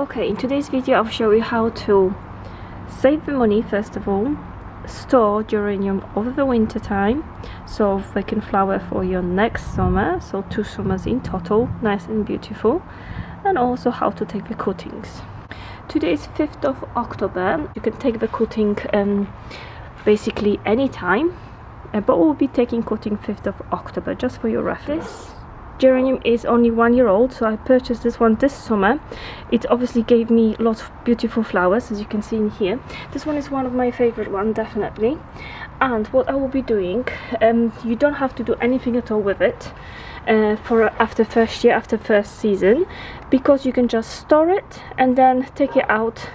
Okay, in today's video I'll show you how to save the money. First of all, store geranium over the winter time so they can flower for your next summer, so 2 summers in total, nice and beautiful. And also how to take the cuttings. Today is 5th of October. You can take the cutting basically anytime, but we'll be taking cutting 5th of October just for your reference. This geranium is only 1 year old, so I purchased this one this summer. It obviously gave me lots of beautiful flowers, as you can see in here. This one is one of my favorite ones, definitely. And what I will be doing, you don't have to do anything at all with it for after first year, after first season, because you can just store it and then take it out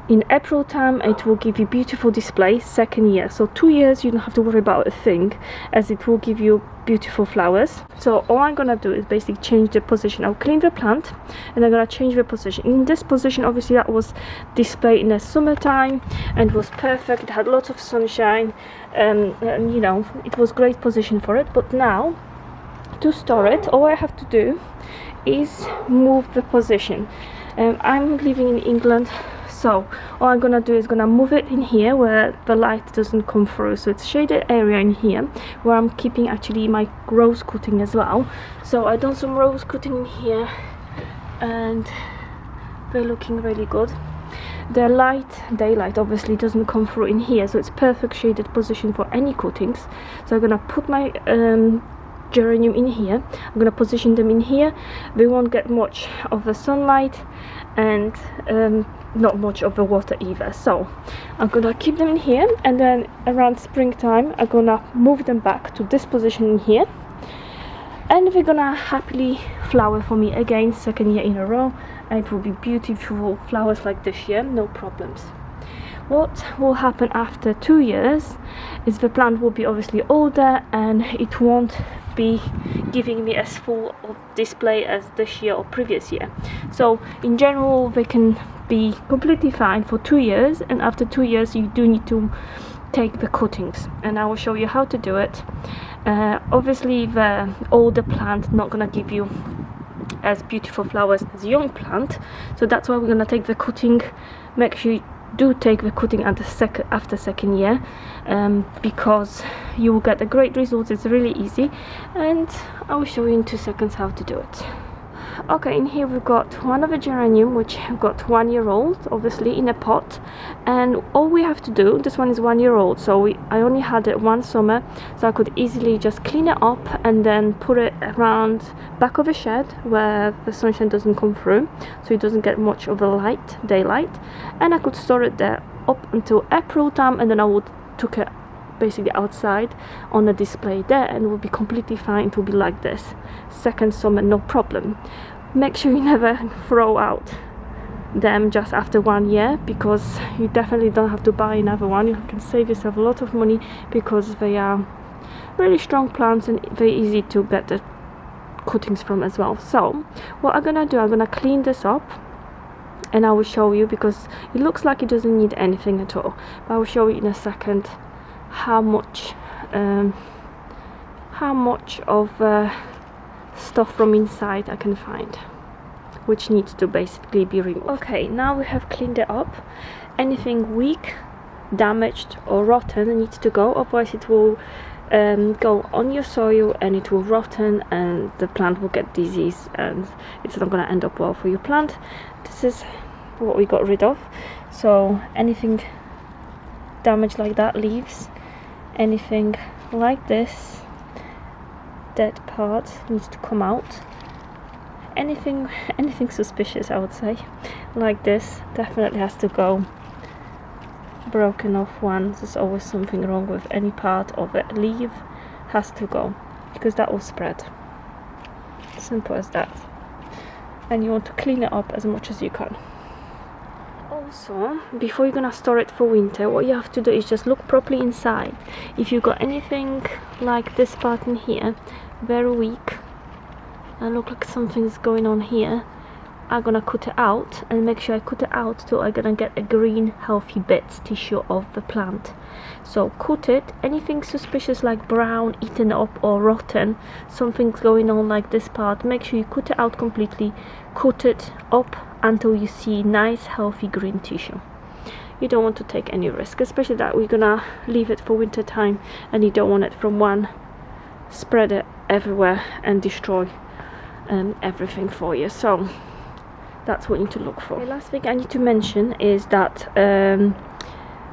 in April time. It will give you beautiful display second year, so 2 years you don't have to worry about a thing, as it will give you beautiful flowers. So all I'm gonna do is basically change the position. I'll clean the plant and I'm gonna change the position. In this position, obviously that was displayed in the summertime and was perfect. It had lots of sunshine, and you know, it was great position for it. But now to store it, all I have to do is move the position. I'm living in England, so all I'm gonna do is gonna move it in here where the light doesn't come through, so it's shaded area in here where I'm keeping actually my rose cutting as well. So I done some rose cutting in here and they're looking really good. The daylight obviously doesn't come through in here, so it's perfect shaded position for any cuttings. So I'm gonna put my geranium in here. I'm gonna position them in here. They won't get much of the sunlight and not much of the water either, so I'm gonna keep them in here, and then around springtime I'm gonna move them back to this position in here, and they're gonna happily flower for me again second year in a row, and it will be beautiful flowers like this year, no problems. What will happen after 2 years is the plant will be obviously older and it won't be giving me as full of display as this year or previous year. So in general they can be completely fine for 2 years, and after 2 years you do need to take the cuttings, and I will show you how to do it. Obviously the older plant not gonna give you as beautiful flowers as young plant, so that's why we're gonna take the cutting. Make sure you do take the cutting after second year, because you will get a great result. It's really easy, and I will show you in 2 seconds how to do it. Okay, in here we've got one of the geranium which got 1 year old, obviously in a pot, and all we have to do, this one is 1 year old, so I only had it 1 summer, so I could easily just clean it up and then put it around back of a shed where the sunshine doesn't come through, so it doesn't get much of a daylight, and I could store it there up until April time, and then I would took it basically outside on a display there, and it will be completely fine. It will be like this second summer, no problem. Make sure you never throw out them just after 1 year, because you definitely don't have to buy another one. You can save yourself a lot of money because they are really strong plants and very easy to get the cuttings from as well. So what I'm gonna do, I'm gonna clean this up and I will show you, because it looks like it doesn't need anything at all, but I will show you in a second how much of stuff from inside I can find which needs to basically be removed. Okay, now we have cleaned it up. Anything weak, damaged or rotten needs to go, otherwise it will go on your soil and it will rotten and the plant will get disease and it's not going to end up well for your plant. This is what we got rid of. So anything damaged like that, leaves, anything like this, dead part needs to come out. Anything suspicious, I would say, like this, definitely has to go. Broken off ones, there's always something wrong with any part of it. Leaf has to go, because that will spread. Simple as that. And you want to clean it up as much as you can. Also, before you're gonna store it for winter, what you have to do is just look properly inside. If you got anything like this part in here, very weak, and look like something's going on here, I'm gonna cut it out, and make sure I cut it out till I'm gonna get a green healthy bits tissue of the plant. So cut it. Anything suspicious like brown, eaten up or rotten, something's going on like this part, make sure you cut it out completely, cut it up until you see nice healthy green tissue. You don't want to take any risk, especially that we're gonna leave it for winter time, and you don't want it from one spread it everywhere and destroy everything for you. So that's what you need to look for. The last thing I need to mention is that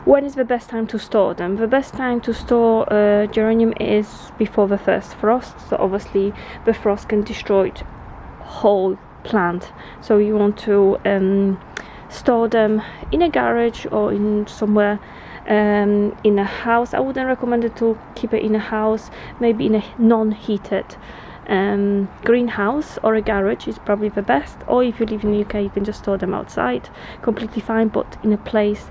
when is the best time to store them? The best time to store geranium is before the first frost. So obviously the frost can destroy whole plant. So you want to store them in a garage or in somewhere in a house. I wouldn't recommend it to keep it in a house. Maybe in a non-heated greenhouse or a garage is probably the best. Or if you live in the UK, you can just store them outside, completely fine, but in a place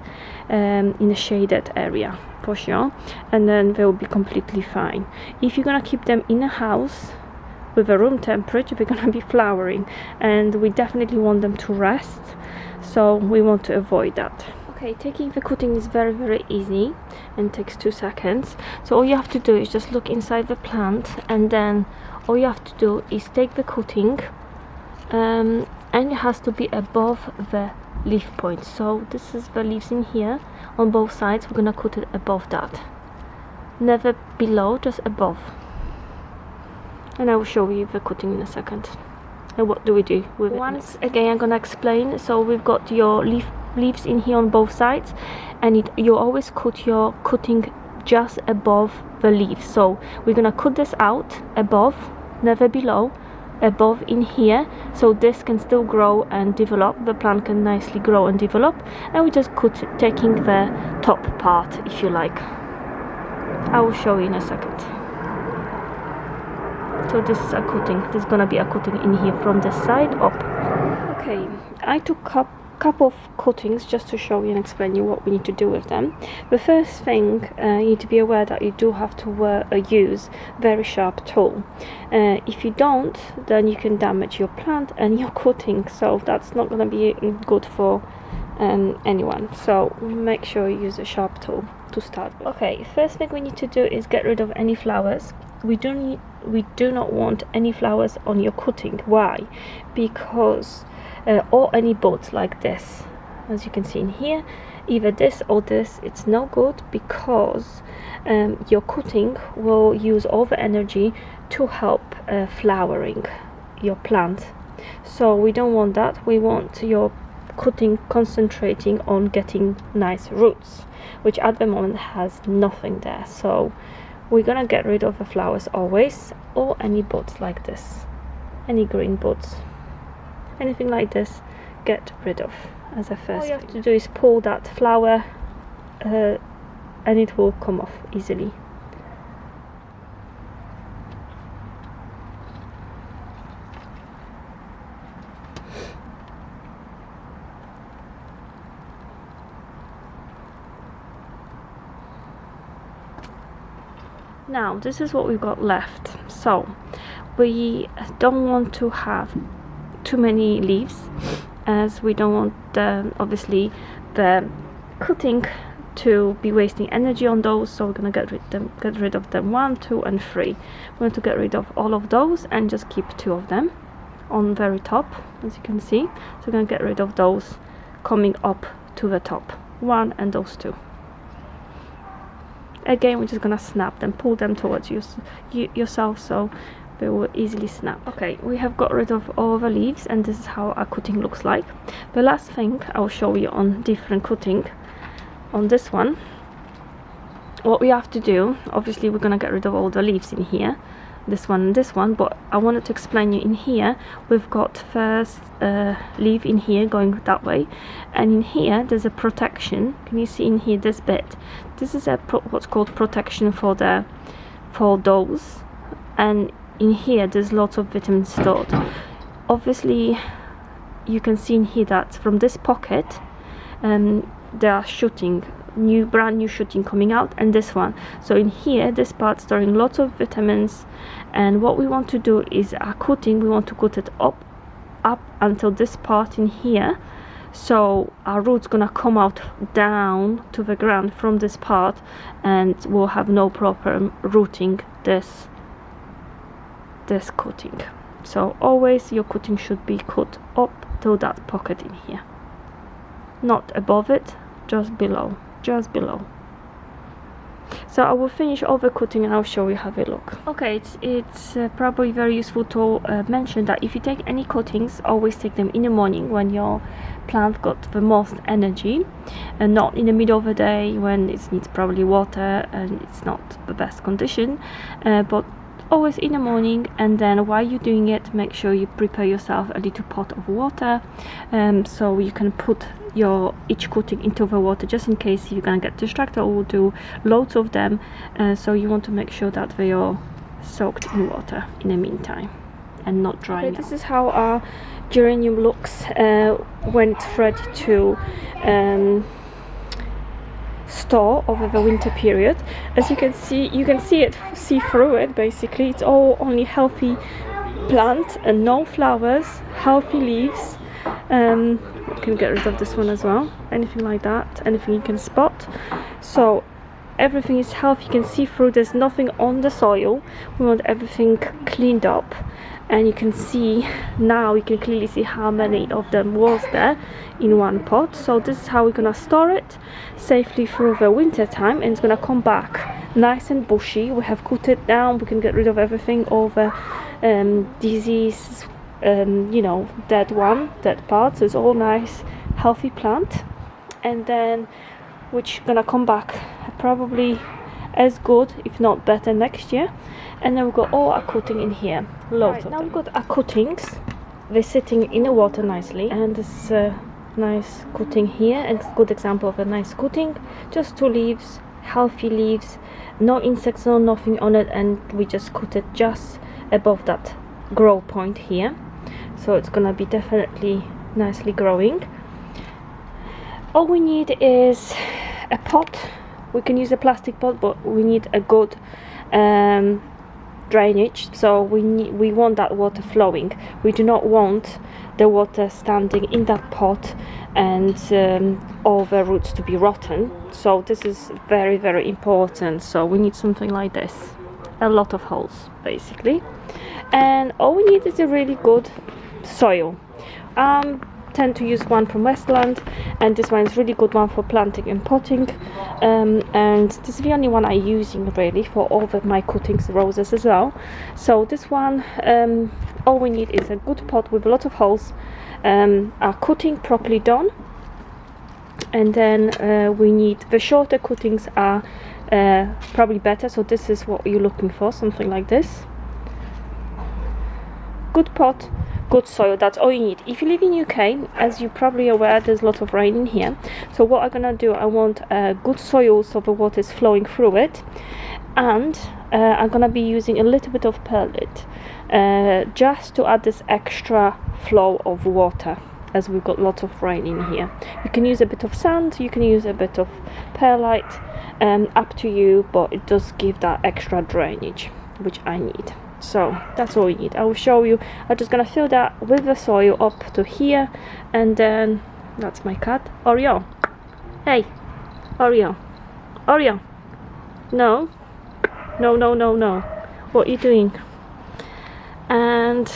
in a shaded area for sure, and then they will be completely fine. If you're gonna keep them in a house with a room temperature, they're gonna be flowering, and we definitely want them to rest, so we want to avoid that. Okay, taking the cutting is very easy and takes 2 seconds. So all you have to do is just look inside the plant, and then all you have to do is take the cutting and it has to be above the leaf point. So this is the leaves in here on both sides. We're gonna cut it above that, never below, just above. And I will show you the cutting in a second. And what do we do with it? Once again, I'm gonna explain. So we've got your leaves in here on both sides, and you always cut your cutting just above the leaves. So we're gonna cut this out above, never below, above in here, so this can still grow and develop. The plant can nicely grow and develop, and we just taking the top part, if you like. I will show you in a second. So this is a cutting. There's gonna be a cutting in here from the side up. Okay, I took a couple of cuttings just to show you and explain you what we need to do with them. The first thing, you need to be aware that you do have to use very sharp tool. If you don't, then you can damage your plant and your cutting, so that's not going to be good for anyone. So make sure you use a sharp tool to start with. Okay, first thing we need to do is get rid of any flowers. We do not want any flowers on your cutting. Why? Because or any buds like this, as you can see in here, either this or this, it's no good, because your cutting will use all the energy to help flowering your plant. So we don't want that. We want your cutting concentrating on getting nice roots, which at the moment has nothing there. So we're gonna get rid of the flowers always, or any buds like this, any green buds, anything like this, get rid of as a first. All you have to do is pull that flower and it will come off easily. Now this is what we've got left. So we don't want to have too many leaves, as we don't want obviously the cutting to be wasting energy on those. So we're gonna get rid of them 1, 2 and 3. We want to get rid of all of those and just keep 2 of them on very top, as you can see. So we're gonna get rid of those coming up to the top, 1 and those 2. Again, we're just gonna snap them, pull them towards yourself, so they will easily snap. Okay, we have got rid of all the leaves, and this is how our cutting looks like. The last thing I'll show you on different cutting, on this one, what we have to do, obviously we're gonna get rid of all the leaves in here, this one and this one, but I wanted to explain you in here. We've got first leaf in here going that way, and in here there's a protection. Can you see in here this bit? This is what's called protection for those, and in here there's lots of vitamins stored. Obviously you can see in here that from this pocket they are shooting brand new shooting coming out, and this one. So in here this part storing lots of vitamins, and what we want to do is our cutting, we want to cut it up until this part in here, so our roots gonna come out down to the ground from this part, and we'll have no problem rooting this cutting. So always your cutting should be cut up to that pocket in here, not above it, just below, just below. So I will finish overcutting and I'll show you how they look. Okay, it's probably very useful to mention that if you take any cuttings, always take them in the morning when your plant got the most energy, and not in the middle of the day when it needs probably water and it's not the best condition, but always in the morning. And then while you're doing it, make sure you prepare yourself a little pot of water, so you can put your each cutting into the water, just in case you're gonna get distracted or do loads of them. So you want to make sure that they are soaked in water in the meantime and not drying. Okay, this is how our geranium looks when it's ready to store over the winter period. As you can see through it. Basically, it's all only healthy plant and no flowers, healthy leaves. We can get rid of this one as well, anything like that, anything you can spot. So everything is healthy, you can see through, there's nothing on the soil. We want everything cleaned up, and you can see now, you can clearly see how many of them was there in one pot. So this is how we're gonna store it safely through the winter time, and it's gonna come back nice and bushy. We have cut it down, we can get rid of everything, all the disease, you know, dead parts. So it's all nice healthy plant, and then which gonna come back probably as good, if not better, next year. And then we've got all our cutting in here, loads of them. Now we've got our cuttings, they're sitting in the water nicely, and this is a nice cutting here, and it's a good example of a nice cutting. Just 2 leaves, healthy leaves, no insects, no nothing on it, and we just cut it just above that grow point here, so it's gonna be definitely nicely growing. All we need is a pot. We can use a plastic pot, but we need a good drainage, so we want that water flowing. We do not want the water standing in that pot and all the roots to be rotten. So this is very, very important. So we need something like this, a lot of holes basically, and all we need is a really good soil. Tend to use one from Westland, and this one is really good one for planting and potting, and this is the only one I'm using really for all of my cuttings, roses as well. So this one, all we need is a good pot with a lot of holes, our cutting properly done, and then we need the shorter cuttings are probably better. So this is what you're looking for, something like this. Good pot, good soil, that's all you need. If you live in UK, as you're probably aware, there's a lot of rain in here. So what I'm gonna do, I want good soil so the water is flowing through it, and I'm gonna be using a little bit of perlite just to add this extra flow of water, as we've got lots of rain in here. You can use a bit of sand, you can use a bit of perlite, up to you, but it does give that extra drainage which I need. So that's all we need. I will show you. I'm just gonna fill that with the soil up to here, and then that's my cat, Oreo. Hey, Oreo, Oreo. No, no, no, no, no. What are you doing? And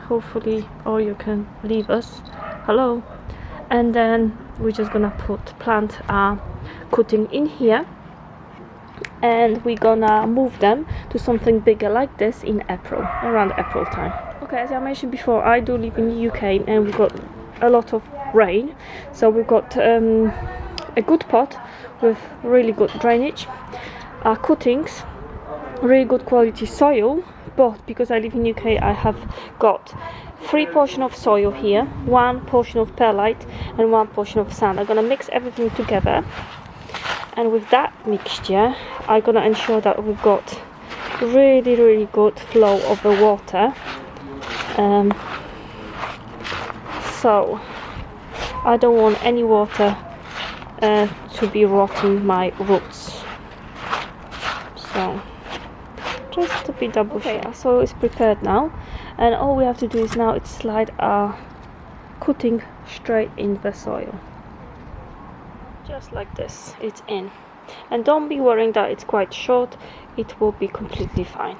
hopefully Oreo can leave us. Hello. And then we're just gonna plant our cutting in here, and we're gonna move them to something bigger like this in April, around April time. Okay, as I mentioned before, I do live in the UK, and we've got a lot of rain, so we've got a good pot with really good drainage, our cuttings, really good quality soil. But because I live in UK, I have got 3 portions of soil here, 1 portion of perlite, and 1 portion of sand. I'm gonna mix everything together, and with that mixture I'm gonna ensure that we've got really, really good flow of the water, so I don't want any water to be rotting my roots. So just to be double sure. Okay, our soil is prepared now, and all we have to do is now it's slide our cutting straight in the soil, just like this. It's in, and don't be worrying that it's quite short, it will be completely fine.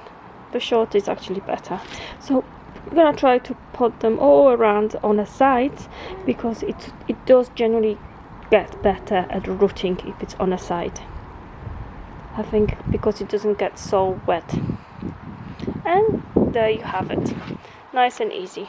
The short is actually better. So You're gonna try to put them all around on the sides, because it does generally get better at rooting if it's on a side, I think, because it doesn't get so wet. And there you have it, nice and easy.